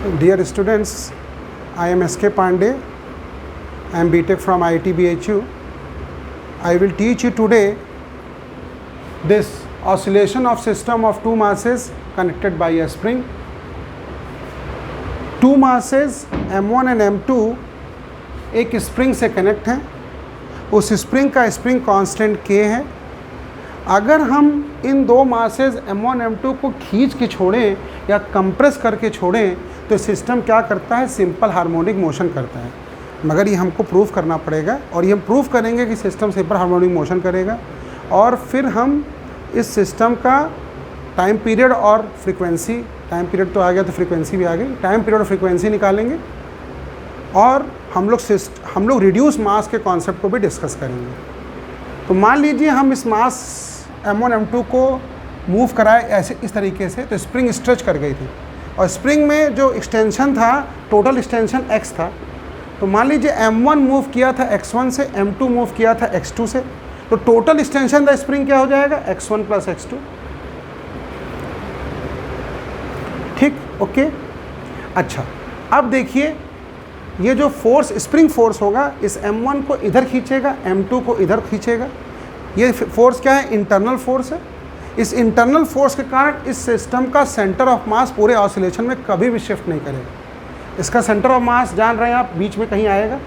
Dear students, I am S.K. Pandey. I am BTech from IIT BHU. I will teach you today this oscillation of system of two masses connected by a spring. Two masses M1 and M2 एक spring से connect हैं. उस spring का spring constant K है. अगर हम इन दो masses M1 M2 को खींच के छोड़ें या कंप्रेस करके छोड़ें तो सिस्टम क्या करता है, सिंपल हार्मोनिक मोशन करता है. मगर ये हमको प्रूव करना पड़ेगा और ये हम प्रूव करेंगे कि सिस्टम सिंपल हार्मोनिक मोशन करेगा. और फिर हम इस सिस्टम का टाइम पीरियड और फ्रीक्वेंसी, टाइम पीरियड तो आ गया तो फ्रीक्वेंसी भी आ गई, टाइम पीरियड और फ्रीक्वेंसी निकालेंगे. और हम लोग रिड्यूस मास के कॉन्सेप्ट को भी डिस्कस करेंगे. तो मान लीजिए हम इस मास M1 M2 को मूव कराए ऐसे इस तरीके से, तो स्प्रिंग स्ट्रेच कर गई थी और स्प्रिंग में जो एक्सटेंशन था, टोटल एक्सटेंशन x था. तो मान लीजिए M1 मूव किया था x1 से, M2 मूव किया था x2 से, तो टोटल एक्सटेंशन द स्प्रिंग क्या हो जाएगा, x1 प्लस x2. ठीक, ओके. अच्छा, अब देखिए ये जो फोर्स, स्प्रिंग फोर्स होगा, इस M1 को इधर खींचेगा, M2 को इधर खींचेगा. ये फोर्स क्या है, इंटरनल फोर्स है. इस इंटरनल फोर्स के कारण इस सिस्टम का सेंटर ऑफ मास पूरे ऑसिलेशन में कभी भी शिफ्ट नहीं करेगा. इसका सेंटर ऑफ मास जान रहे हैं आप, बीच में कहीं आएगा.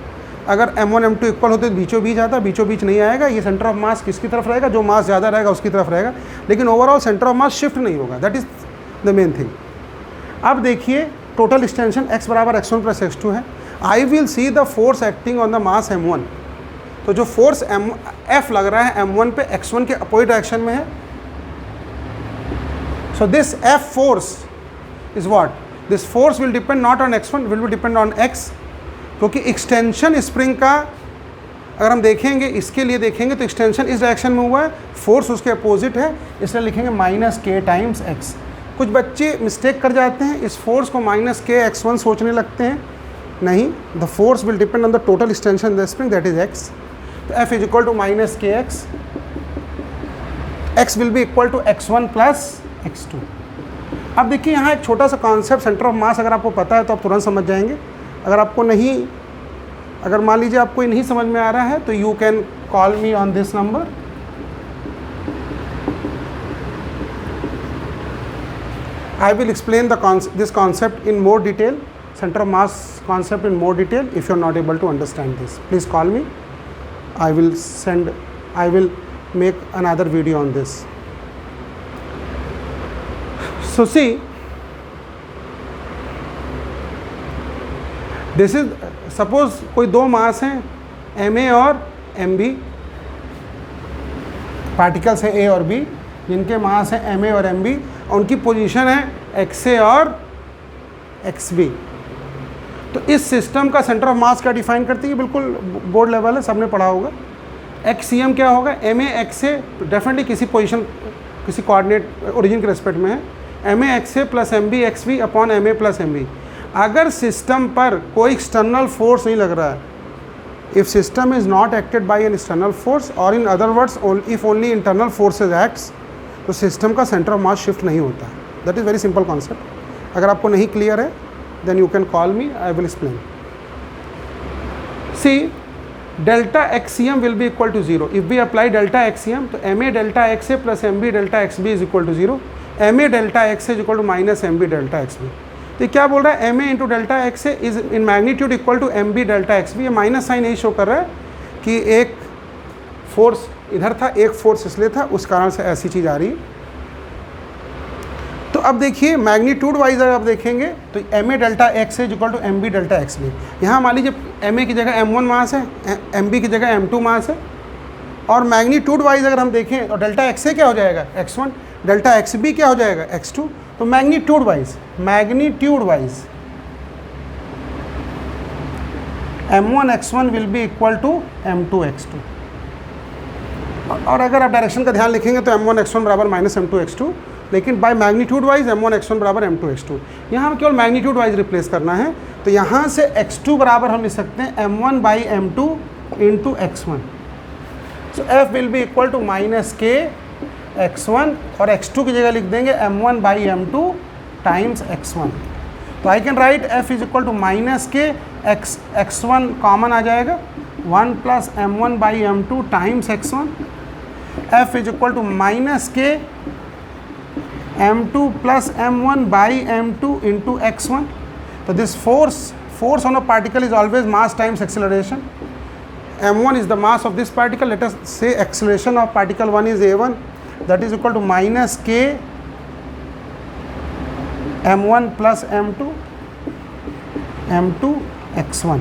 अगर M1 M2 इक्वल होते तो बीचों बीच आता, बीचों बीच नहीं आएगा. ये सेंटर ऑफ मास किसकी तरफ रहेगा, जो मास ज़्यादा रहेगा उसकी तरफ रहेगा. लेकिन overall centre of mass shift नहीं होगा. That is the main thing. अब देखिए टोटल एक्सटेंशन x बराबर x1 प्लस x2 है. I will see the force acting on the mass M1. तो जो फोर्स F लग रहा है M1 पे x1 के अपोजिट डायरेक्शन में है. So this F force is what, this force will depend not on x1, will B depend on x. क्योंकि एक्सटेंशन स्प्रिंग का अगर हम देखेंगे, इसके लिए देखेंगे तो एक्सटेंशन इस डायरेक्शन में हुआ है, फोर्स उसके अपोजिट है, इसलिए लिखेंगे माइनस k टाइम्स x. कुछ बच्चे मिस्टेक कर जाते हैं, इस फोर्स को माइनस k x1 सोचने लगते हैं. नहीं, the force will depend on the total extension the spring, that is x. तो F is equal to minus kx. x will be equal to x1 plus x2. अब देखिए यहाँ एक छोटा सा कॉन्सेप्ट, सेंटर ऑफ मास अगर आपको पता है तो आप तुरंत समझ जाएंगे. अगर आपको नहीं, अगर मान लीजिए आपको ये नहीं समझ में आ रहा है तो you can call me on this number. I will explain this concept in more detail, center of mass concept in more detail. If you are not able to understand this, please call me. I will make another video on this. So see, this is, suppose कोई दो मास हैं Ma और Mb, particles हैं A और B, जिनके मास हैं Ma और Mb, और उनकी पोजीशन है XA और XB. तो इस सिस्टम का सेंटर ऑफ मास क्या डिफाइन करती है, बिल्कुल बोर्ड लेवल है, सबने पढ़ा होगा. XCM क्या होगा, Ma XA डेफिनेटली किसी पोजीशन, किसी कोऑर्डिनेट ओरिजिन के रेस्पेक्ट में है, Ma XA plus MB XB upon Ma plus MB. अगर सिस्टम पर कोई एक्सटर्नल फोर्स नहीं लग रहा है, if system is not acted by an external force, और in other words if only internal forces acts, तो सिस्टम का सेंटर ऑफ मास शिफ्ट नहीं होता है. That is very simple concept. अगर आपको नहीं क्लियर है then you can call me, I will explain. See, delta XCM will be equal to 0. If we apply delta XCM तो Ma delta XA plus MB delta XB is equal to 0. Ma delta XA is equal to minus MB delta XB. तो क्या बोल रहा है, Ma into delta XA is in magnitude equal to MB delta XB. ये minus sign यही show कर रहा है कि एक फोर्स इधर था, एक फोर्स इसलिए था, उस कारण से ऐसी चीज़ आ रही है. तो अब देखिए मैग्नीट्यूड वाइज अगर आप देखेंगे तो Ma delta x is equal to MB delta XB. यहाँ मान लीजिए Ma की जगह M1 मास है, MB की जगह M2 मास है, और मैग्नीट्यूड वाइज अगर हम देखें तो डेल्टा XA क्या हो जाएगा, x1, डेल्टा XB क्या हो जाएगा, x2. तो magnitude wise M1 x1 will be equal to M2 x2. और अगर आप डायरेक्शन का ध्यान लिखेंगे तो M1 x1 बराबर माइनस M2 x2, लेकिन by magnitude wise M1 x1 बराबर M2 x2. यहाँ हम केवल मैग्नीट्यूड वाइज रिप्लेस करना है. तो यहाँ से x2 बराबर हम लिख सकते हैं M1 by M2 into x1. So F will be equal to minus K x1, और x2 की जगह लिख देंगे M1 by M2 times x1. तो I can write F is equal to minus K x1 common आ जाएगा 1 plus m1 by m2 times x1. F is equal to minus K m2 plus m1 by m2 into x1. तो this force on a particle is always mass times acceleration. m1 is the mass of this particle. Let us say acceleration of particle 1 is a1, that is equal to minus k m1 plus m2 x1.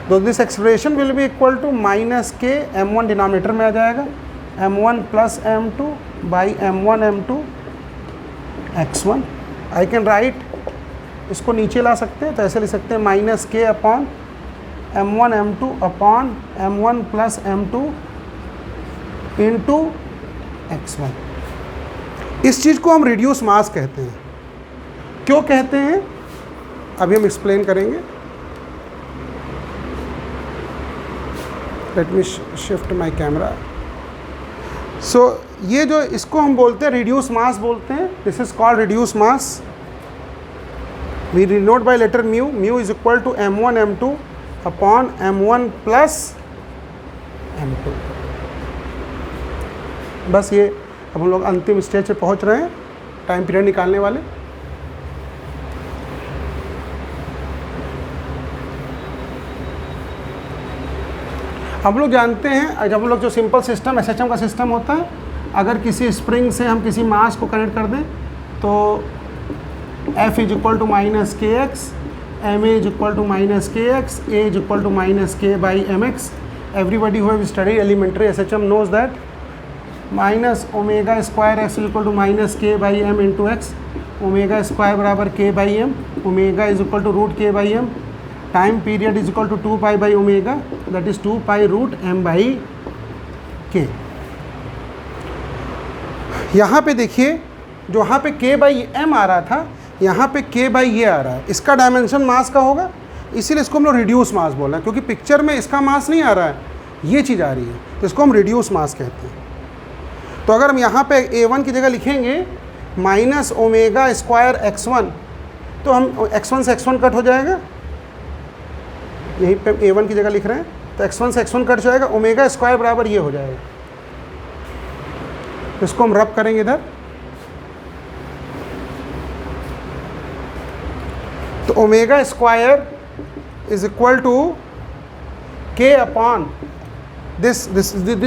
तो this acceleration will be equal to minus k m1 denominator में आ जाएगा m1 plus m2 by m1 m2 x1. I can right, इसको नीचे ला सकते हैं तो ऐसे लिख सकते हैं माइनस के upon m1 m2 upon m1 plus m2 into x1. इस चीज़ को हम रिड्यूस मास कहते हैं. क्यों कहते हैं अभी हम एक्सप्लेन करेंगे. Let me shift my camera. So ये जो इसको हम बोलते हैं रिड्यूस मास बोलते हैं. This is called reduce mass. We denote by letter mu. Mu is equal to m1 m2 upon m1 plus m2. बस ये अब हम लोग अंतिम स्टेज पे पहुंच रहे हैं, टाइम पीरियड निकालने वाले. हम लोग जानते हैं जब हम लोग जो सिंपल सिस्टम SHM का सिस्टम होता है, अगर किसी स्प्रिंग से हम किसी मास को कनेक्ट कर दें तो F is equal to minus k x, m a is equal to minus k x, a is equal to minus k by m x. Everybody who have studied elementary SHM knows that minus omega square x is equal to minus k by m into x. Omega square बराबर k by m. Omega is equal to root k by m. Time period is equal to 2 pi by omega, that is 2 pi root M by K. यहाँ पे देखिए जो यहाँ पे k by M आ रहा था, यहाँ पे k बाई ये आ रहा है. इसका डायमेंशन मास का होगा, इसीलिए इसको हम लोग रिड्यूस मास बोल रहे हैं, क्योंकि पिक्चर में इसका मास नहीं आ रहा है, ये चीज़ आ रही है, तो इसको हम रिड्यूस मास कहते हैं. तो अगर हम यहाँ पे a1 की जगह लिखेंगे माइनस ओमेगा स्क्वायर x1, तो हम x1 से x1 कट हो जाएगा. यहीं पे a1 की जगह लिख रहे हैं तो x1 से x1 कट जाएगा. ओमेगा स्क्वायर बराबर ये हो जाएगा. इसको हम रब करेंगे इधर. तो omega square is equal to k upon this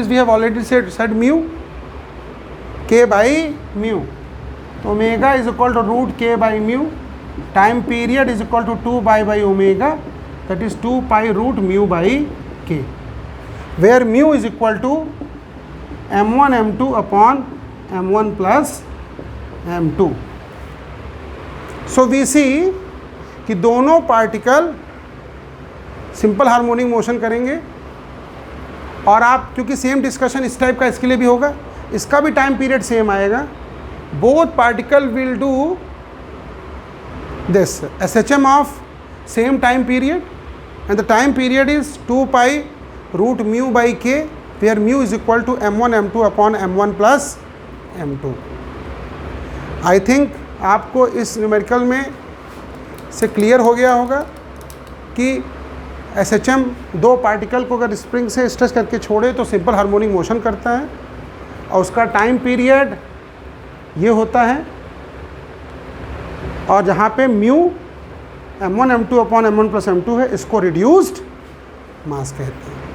we have already said mu, k by mu. तो omega is equal to root k by mu. Time period is equal to 2 by omega, that is 2 pi root mu by k, where mu is equal to m1 m2 upon m1 plus m2. So we see कि दोनों particle simple harmonic motion करेंगे. और आप क्योंकि same discussion इस type का इसके लिए भी होगा, इसका भी टाइम पीरियड सेम आएगा. Both particle will do this SHM of same time period, and the time period is 2 pi root mu by k, where mu is equal to m1 m2 upon m1 plus m2. I think आपको इस numerical में से clear हो गया होगा कि SHM दो particle को अगर स्प्रिंग से स्ट्रेच करके छोड़े तो सिंपल हार्मोनिक मोशन करता है, और उसका टाइम पीरियड ये होता है. और जहाँ पे mu m1 m2 upon m1 plus m2 है, इसको रिड्यूस्ड मास कहते हैं.